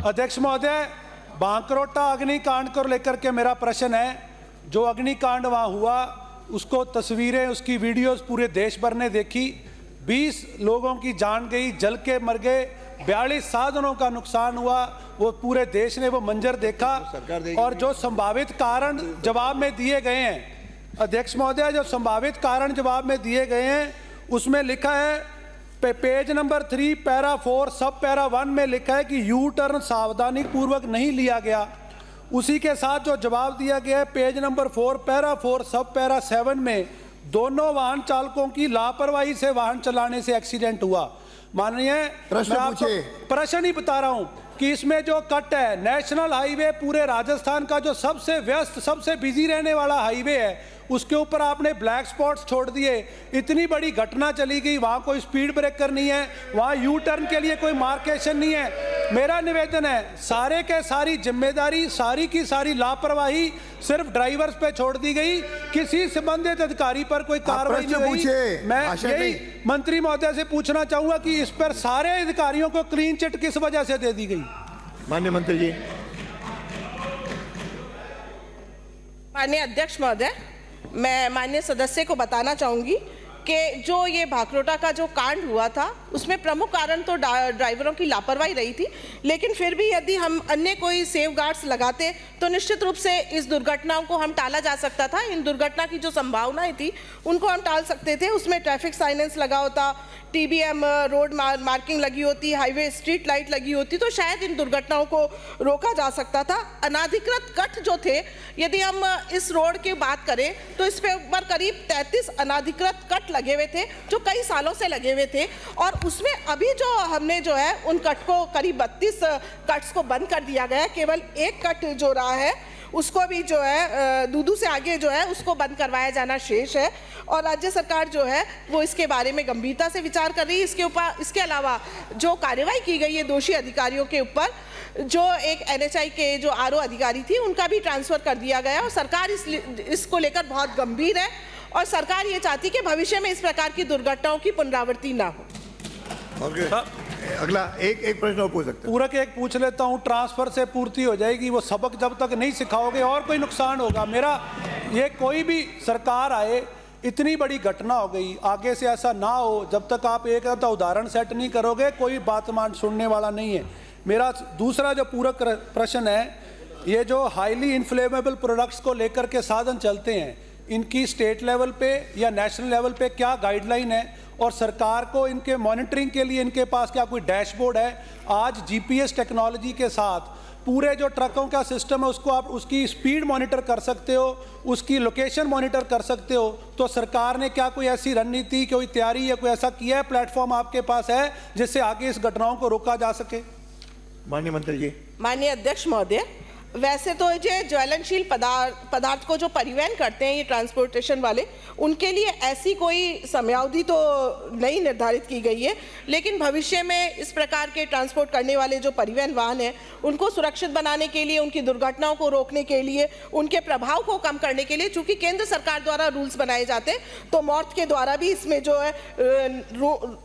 अध्यक्ष महोदय, बांकरोटा अग्निकांड को लेकर के मेरा प्रश्न है। जो अग्निकांड वहाँ हुआ, उसको तस्वीरें, उसकी वीडियोस पूरे देश भर ने देखी। 20 लोगों की जान गई, जल के मर गए, 42 साधनों का नुकसान हुआ, वो पूरे देश ने वो मंजर देखा। और जो संभावित कारण जवाब में दिए गए हैं अध्यक्ष महोदय, जो संभावित कारण जवाब में दिए गए हैं उसमें लिखा है पेज नंबर 3 पैरा 4 सब पैरा 1 में लिखा है कि यू टर्न सावधानी पूर्वक नहीं लिया गया। उसी के साथ जो जवाब दिया गया है पेज नंबर 4 पैरा 4 सब पैरा 7 में, दोनों वाहन चालकों की लापरवाही से वाहन चलाने से एक्सीडेंट हुआ। माननीय, प्रश्न ही बता रहा हूं कि इसमें जो कट है, नेशनल हाईवे पूरे राजस्थान का जो सबसे व्यस्त, सबसे बिजी रहने वाला हाईवे है, उसके ऊपर आपने ब्लैक स्पॉट्स छोड़ दिए। इतनी बड़ी घटना चली गई, वहां कोई स्पीड ब्रेकर नहीं है, वहां यू टर्न के लिए कोई मार्केशन नहीं है। मेरा निवेदन है, सारे के सारी जिम्मेदारी, सारी की सारी लापरवाही सिर्फ ड्राइवर्स पे छोड़ दी गई, किसी संबंधित अधिकारी पर कोई कार्रवाई नहीं हुई। मैं यही मंत्री महोदय से पूछना चाहूंगा कि इस पर सारे अधिकारियों को क्लीन चिट किस वजह से दे दी गई। माननीय मंत्री जी। माननीय अध्यक्ष महोदय, मैं माननीय सदस्य को बताना चाहूंगी कि जो ये भांकरोटा का जो कांड हुआ था, उसमें प्रमुख कारण तो ड्राइवरों की लापरवाही रही थी, लेकिन फिर भी यदि हम अन्य कोई सेफ गार्ड्स लगाते तो निश्चित रूप से इस दुर्घटनाओं को हम टाला जा सकता था। इन दुर्घटना की जो संभावनाएं थी उनको हम टाल सकते थे। उसमें ट्रैफिक साइनेंस लगा होता, TBM रोड मार्किंग लगी होती, हाईवे स्ट्रीट लाइट लगी होती, तो शायद इन दुर्घटनाओं को रोका जा सकता था। अनाधिकृत कट जो थे, यदि हम इस रोड की बात करें तो इस पे ऊपर करीब 33 अनाधिकृत कट लगे हुए थे जो कई सालों से लगे हुए थे, और उसमें अभी जो हमने जो है उन कट को करीब 32 कट्स को बंद कर दिया गया। केवल एक कट जो रहा है उसको भी जो है दूदू से आगे जो है उसको बंद करवाया जाना शेष है, और राज्य सरकार जो है वो इसके बारे में गंभीरता से विचार कर रही है। इसके अलावा जो कार्रवाई की गई है दोषी अधिकारियों के ऊपर, जो एक NHAI के जो RO अधिकारी थी उनका भी ट्रांसफर कर दिया गया, और सरकार इसको लेकर बहुत गंभीर है, और सरकार ये चाहती है कि भविष्य में इस प्रकार की दुर्घटनाओं की पुनरावृत्ति ना हो। अगला एक प्रश्न और पूछ सकते हैं। पूरक एक पूछ लेता हूं, ट्रांसफर से पूर्ति हो जाएगी, वो सबक जब तक नहीं सिखाओगे और कोई नुकसान होगा। मेरा ये, कोई भी सरकार आए, इतनी बड़ी घटना हो गई, आगे से ऐसा ना हो, जब तक आप एक उदाहरण सेट नहीं करोगे कोई बात मान सुनने वाला नहीं है। मेरा दूसरा जो पूरक प्रश्न है, ये जो हाईली इन्फ्लेमेबल प्रोडक्ट्स को लेकर के साधन चलते हैं, इनकी स्टेट लेवल पे या नेशनल लेवल पे क्या गाइडलाइन है, और सरकार को इनके मॉनिटरिंग के लिए इनके पास क्या कोई डैशबोर्ड है? आज GPS टेक्नोलॉजी के साथ पूरे जो ट्रकों का सिस्टम है उसको आप उसकी स्पीड मॉनिटर कर सकते हो, उसकी लोकेशन मॉनिटर कर सकते हो। तो सरकार ने क्या कोई ऐसी रणनीति, कोई तैयारी या कोई ऐसा किया है, प्लेटफॉर्म आपके पास है जिससे आगे इस घटनाओं को रोका जा सके? माननीय मंत्री जी। माननीय अध्यक्ष महोदय, वैसे तो ये ज्वलनशील पदार्थ को जो परिवहन करते हैं ये ट्रांसपोर्टेशन वाले, उनके लिए ऐसी कोई समयावधि तो नहीं निर्धारित की गई है, लेकिन भविष्य में इस प्रकार के ट्रांसपोर्ट करने वाले जो परिवहन वाहन हैं उनको सुरक्षित बनाने के लिए, उनकी दुर्घटनाओं को रोकने के लिए, उनके प्रभाव को कम करने के लिए, चूंकि केंद्र सरकार द्वारा रूल्स बनाए जाते हैं तो मॉर्थ के द्वारा भी इसमें जो है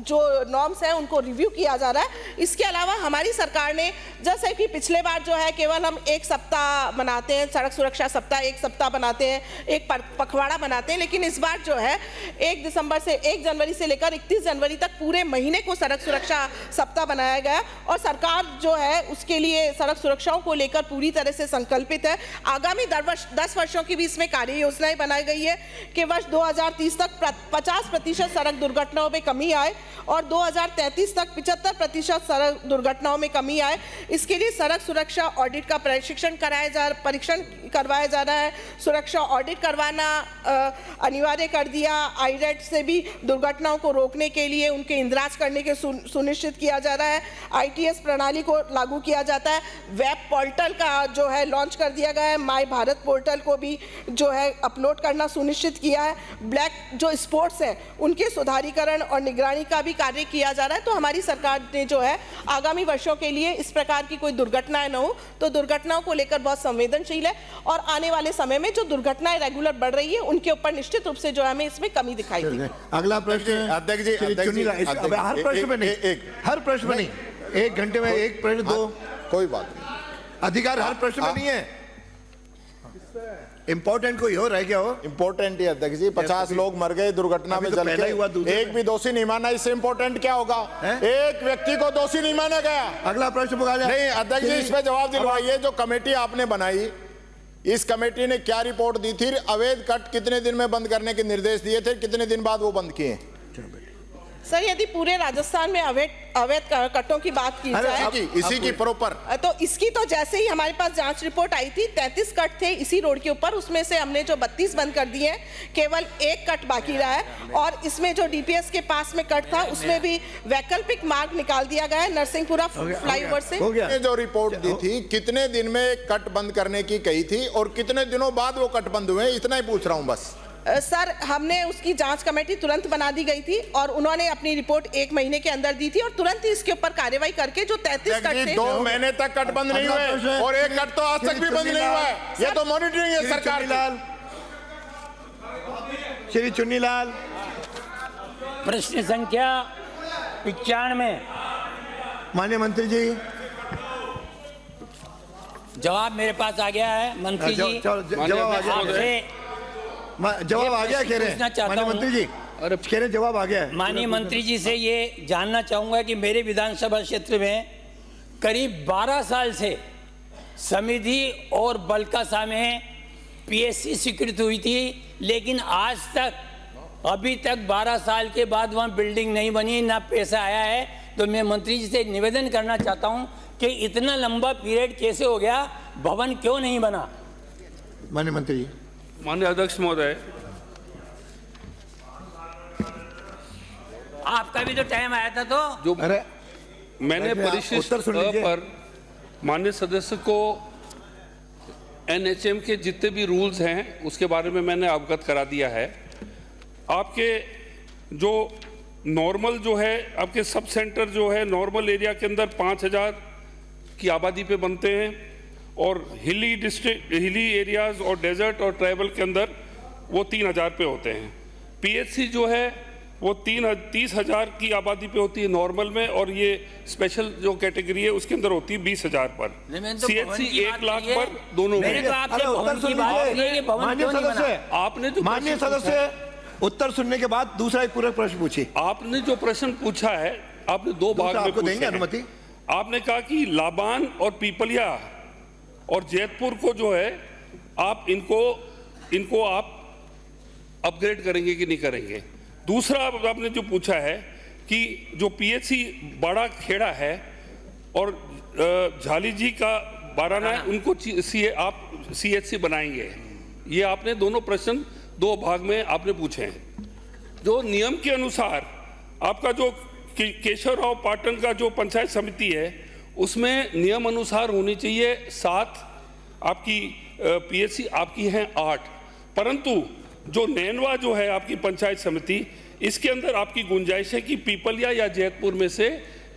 जो नॉर्म्स हैं उनको रिव्यू किया जा रहा है। इसके अलावा हमारी सरकार ने, जैसे कि पिछले बार जो है केवल हम एक सप्ताह मनाते हैं, सड़क सुरक्षा सप्ताह एक सप्ताह बनाते हैं, एक पखवाड़ा बनाते हैं, लेकिन इस बार जो है 1 जनवरी से लेकर 31 जनवरी तक पूरे महीने को सड़क सुरक्षा सप्ताह बनाया गया, और सरकार जो है उसके लिए सड़क सुरक्षाओं को लेकर पूरी तरह से संकल्पित है। आगामी 10 वर्षों की भी इसमें कार्य योजनाएं बनाई गई है कि वर्ष 2030 तक 50% सड़क दुर्घटनाओं में कमी आए, और 2033 तक 75% सड़क दुर्घटनाओं में कमी आए। इसके लिए सड़क सुरक्षा ऑडिट का परीक्षण करवाया जा रहा है। सुरक्षा ऑडिट करवाना अनिवार्य कर दिया। IRAT से भी दुर्घटनाओं को रोकने के लिए उनके इंद्राज करने के सुनिश्चित किया जा रहा है। ITS प्रणाली को लागू किया जाता है। वेब पोर्टल का जो है लॉन्च कर दिया गया है। माय भारत पोर्टल को भी जो है अपलोड करना सुनिश्चित किया है। ब्लैक जो स्पोर्ट्स है उनके सुधारीकरण और निगरानी का भी कार्य किया जा रहा है। तो हमारी सरकार ने जो है आगामी वर्षों के लिए इस प्रकार की कोई दुर्घटनाएं न हो, तो दुर्घटनाओं को लेकर बहुत संवेदनशील है, और आने वाले समय में जो दुर्घटनाएं रेगुलर बढ़ रही है उनके ऊपर निश्चित रूप से जो है हमें इसमें कमी दिखाई देगी। अगला प्रश्न अध्यक्ष जी, हर प्रश्न में नहीं, 1 घंटे में 1 प्रश्न, 2 कोई बात नहीं। अधिकार हर प्रश्न में नहीं है, इंपॉर्टेंट कोई हो रह गया हो। इंपॉर्टेंट ही अध्यक्ष जी, 50 लोग मर गए दुर्घटना में अभी तो जल पहला ही हुआ, के, दूसरे एक में। भी दोषी नहीं माना, इससे इंपॉर्टेंट क्या होगा? एक व्यक्ति को दोषी नहीं माना गया। अगला प्रश्न पुकारा जाए। नहीं अध्यक्ष जी, इस पे जवाब दिलवाइए। जो कमेटी आपने बनाई, इस कमेटी ने क्या रिपोर्ट दी थी? अवैध कट कितने दिन में बंद करने के निर्देश दिए थे, कितने दिन बाद वो बंद किए? सर यदि पूरे राजस्थान में अवैध कटों की बात की जाए, इसी की प्रॉपर, तो इसकी तो जैसे ही हमारे पास जांच रिपोर्ट आई थी 33 कट थे इसी रोड के ऊपर, उसमें से हमने जो 32 बंद कर दिए हैं, केवल एक कट बाकी रहा है। और इसमें जो डीपीएस के पास में कट था उसमें भी वैकल्पिक मार्ग निकाल दिया गया है नरसिंहपुरा फ्लाईओवर से। हो गया। जो रिपोर्ट दी थी कितने दिन में कट बंद करने की कही थी और कितने दिनों बाद वो कट बंद हुए, इतना ही पूछ रहा हूं बस। सर हमने उसकी जांच कमेटी तुरंत बना दी गई थी और उन्होंने अपनी रिपोर्ट 1 महीने के अंदर दी थी और तुरंत ही इसके ऊपर कार्रवाई करके जो 33 कट थे 2 महीने तक कट बंद नहीं हुए और एक कट तो आज तक भी बंद नहीं हुआ है। ये तो मॉनिटरिंग है सरकार की। श्री चुन्नीलाल, प्रश्न संख्या 95। माननीय मंत्री जी। जवाब मेरे पास आ गया है मंत्री जी। जवाब आ गया, आपसे जवाब आ गया कह रहे पूछना हैं चाहता माननीय हूं। मंत्री जी, कह रहे हैं जवाब आ गया है। माननीय मंत्री जी से ये जानना चाहूंगा कि मेरे विधानसभा क्षेत्र में करीब 12 साल से समिति और बलकासा में पीएससी स्वीकृत हुई थी, लेकिन आज तक अभी तक 12 साल के बाद वहाँ बिल्डिंग नहीं बनी, ना पैसा आया है। तो मैं मंत्री जी से निवेदन करना चाहता हूँ कि इतना लंबा पीरियड कैसे हो गया, भवन क्यों नहीं बना? माननीय मंत्री जी। माननीय अध्यक्ष महोदय, आपका भी तो टाइम आया था। तो जो अरे मैंने बैठे आप, परिशिष्ट उत्तर सुन लीजिए। पर माननीय सदस्य को एनएचएम के जितने भी रूल्स हैं उसके बारे में मैंने अवगत करा दिया है। आपके जो नॉर्मल जो है, आपके सब सेंटर जो है नॉर्मल एरिया के अंदर 5000 की आबादी पे बनते हैं और हिली डिस्ट्रिक्ट, हिली एरियाज और डेजर्ट और ट्राइबल के अंदर वो 3000 पे होते हैं। पीएचसी जो है वो 30,000 की आबादी पे होती है नॉर्मल में, और ये स्पेशल जो कैटेगरी है उसके अंदर होती है 20,000 पर। सीएचसी 1 लाख पर दोनों मैंने में। तो आपसे भवन की बात की है कि भवन माननीय क्यों नहीं बना? सदस्य, आपने जो माननीय प्रश्न पूछा है- सदस्य उत्तर सुनने के बाद दूसरा एक पूरक प्रश्न पूछिए। आपने जो प्रश्न पूछा है, आपने 2 भाग में आपको पूछे देंगे हैं। अनुमति। आपने कहा कि लाबान और पीपलिया और जैतपुर को जो है आप इनको आप अपग्रेड करेंगे कि नहीं करेंगे। दूसरा आपने जो पूछा है कि जो पीएचसी बड़ा खेड़ा है और झाली जी का बाराना है, उनको आप सीएचसी बनाएंगे। ये आपने दोनों प्रश्न 2 भाग में आपने पूछे हैं। जो नियम के अनुसार आपका जो केशव राव पाटन का जो पंचायत समिति है उसमें नियम अनुसार होनी चाहिए 7, आपकी पीएचसी आपकी हैं 8, परंतु जो नैनवा जो है आपकी पंचायत समिति, इसके अंदर आपकी गुंजाइश है कि पीपलिया या जैतपुर में से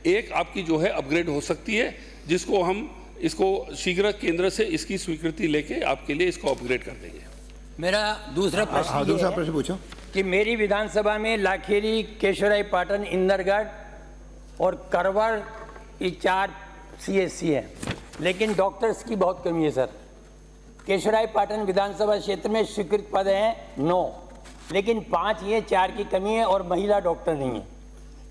एक आपकी जो है अपग्रेड हो सकती है, जिसको हम इसको शीघ्र केंद्र से इसकी स्वीकृति लेके आपके लिए इसको अपग्रेड कर देंगे। मेरा दूसरा प्रश्न ये दूसरा है प्रश्न पूछो। कि मेरी विधानसभा में लाखेरी, केशवराय पाटन, इंदरगढ़ और करवर ये 4 सीएचसी है, लेकिन डॉक्टर्स की बहुत कमी है सर। केशवराय पाटन विधानसभा क्षेत्र में स्वीकृत पद हैं 9, लेकिन 5 ये 4 की कमी है और महिला डॉक्टर नहीं है।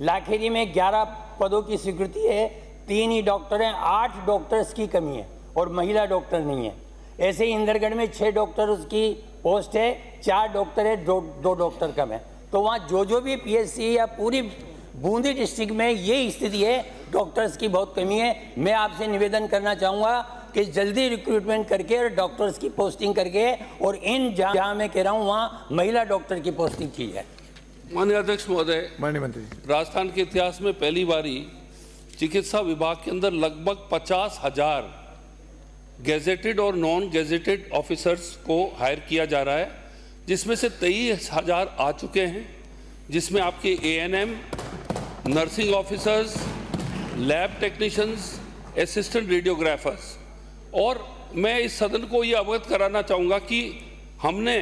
लाखेरी में 11 पदों की स्वीकृति है, 3 ही डॉक्टर हैं, 8 डॉक्टर्स की कमी है और महिला डॉक्टर नहीं है। ऐसे ही इंदरगढ़ में 6 डॉक्टर्स की पोस्ट है, 4 डॉक्टर है, 2 डॉक्टर कम है। तो वहाँ जो भी पीएचसी या पूरी बूंदी डिस्ट्रिक्ट में ये स्थिति है, डॉक्टर्स की बहुत कमी है। मैं आपसे निवेदन करना चाहूँगा कि जल्दी रिक्रूटमेंट करके और डॉक्टर्स की पोस्टिंग करके और इन जहाँ मैं कह रहा हूँ वहाँ महिला डॉक्टर की पोस्टिंग की जाए। माननीय अध्यक्ष महोदय, माननीय मंत्री जी। राजस्थान के इतिहास में पहली बारी चिकित्सा विभाग के अंदर लगभग 50,000 गैजेटेड और नॉन गैजेटेड ऑफिसर्स को हायर किया जा रहा है, जिसमें से 23,000 आ चुके हैं, जिसमें आपके ANM, nursing officers, lab technicians, assistant radiographers. और मैं इस सदन को ये अवगत कराना चाहूँगा कि हमने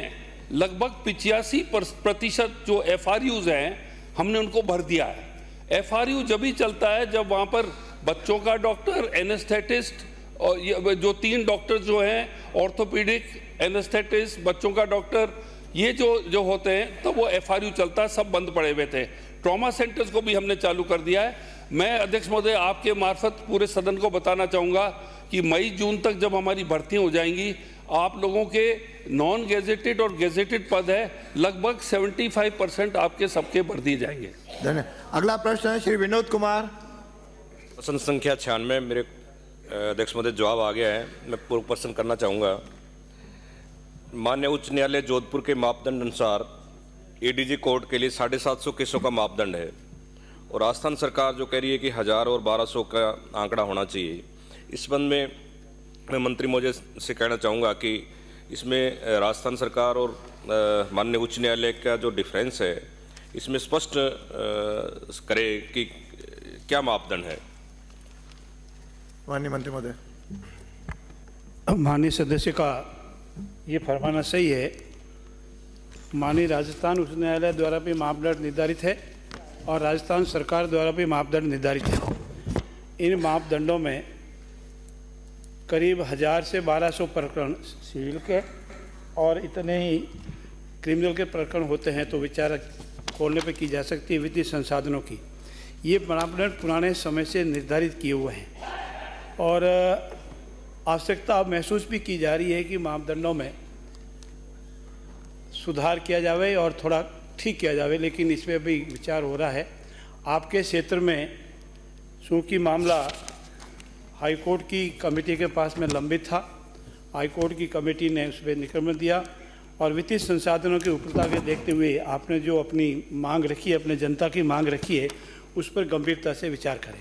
लगभग 85% जो एफआरयूज हैं हमने उनको भर दिया है। एफआरयू जब ही चलता है जब वहाँ पर बच्चों का डॉक्टर, एनेस्थेटिस्ट, और ये जो 3 डॉक्टर जो हैं, ऑर्थोपीडिक, एनेस्थेटिस्ट, बच्चों का डॉक्टर, ये जो होते हैं तो वो FRU चलता है, सब बंद पड़े हुए थे। ट्रॉमा सेंटर्स को भी हमने चालू कर दिया है। मैं अध्यक्ष महोदय आपके मार्फत पूरे सदन को बताना चाहूँगा कि मई जून तक जब हमारी भर्तियाँ हो जाएंगी, आप लोगों के नॉन गेजेटेड और गेजेटेड पद है लगभग 75% आपके सबके भर दिए जाएंगे। धन्यवाद। अगला प्रश्न है श्री विनोद कुमार। प्रश्न संख्या 96 मेरे अध्यक्ष महोदय जवाब आ गया है। मैं पूर्व प्रश्न करना चाहूँगा। माननीय उच्च न्यायालय जोधपुर के मापदंड अनुसार ADG कोर्ट के लिए 750 केसों का मापदंड है और राजस्थान सरकार जो कह रही है कि 1000 और 1200 का आंकड़ा होना चाहिए। इस संबंध में मैं मंत्री महोदय से कहना चाहूँगा कि इसमें राजस्थान सरकार और माननीय उच्च न्यायालय का जो डिफरेंस है इसमें स्पष्ट करे कि क्या मापदंड है। माननीय मंत्री महोदय। माननीय सदस्य का ये फरमाना सही है। माननीय राजस्थान उच्च न्यायालय द्वारा भी मापदंड निर्धारित है और राजस्थान सरकार द्वारा भी मापदंड निर्धारित है। इन मापदंडों में करीब 1000 से 1200 प्रकरण सिविल के और इतने ही क्रिमिनल के प्रकरण होते हैं, तो विचार खोलने पे की जा सकती है वित्तीय संसाधनों की। ये मापदंड पुराने समय से निर्धारित किए हुए हैं और आवश्यकता महसूस भी की जा रही है कि मापदंडों में सुधार किया जाए और थोड़ा ठीक किया जाए, लेकिन इसमें भी विचार हो रहा है। आपके क्षेत्र में चूँकि मामला हाईकोर्ट की कमेटी के पास में लंबित था, हाईकोर्ट की कमेटी ने उस पर निष्कर्ष दिया और वित्तीय संसाधनों की उपलब्धता के देखते हुए आपने जो अपनी मांग रखी है, अपने जनता की मांग रखी है, उस पर गंभीरता से विचार करें।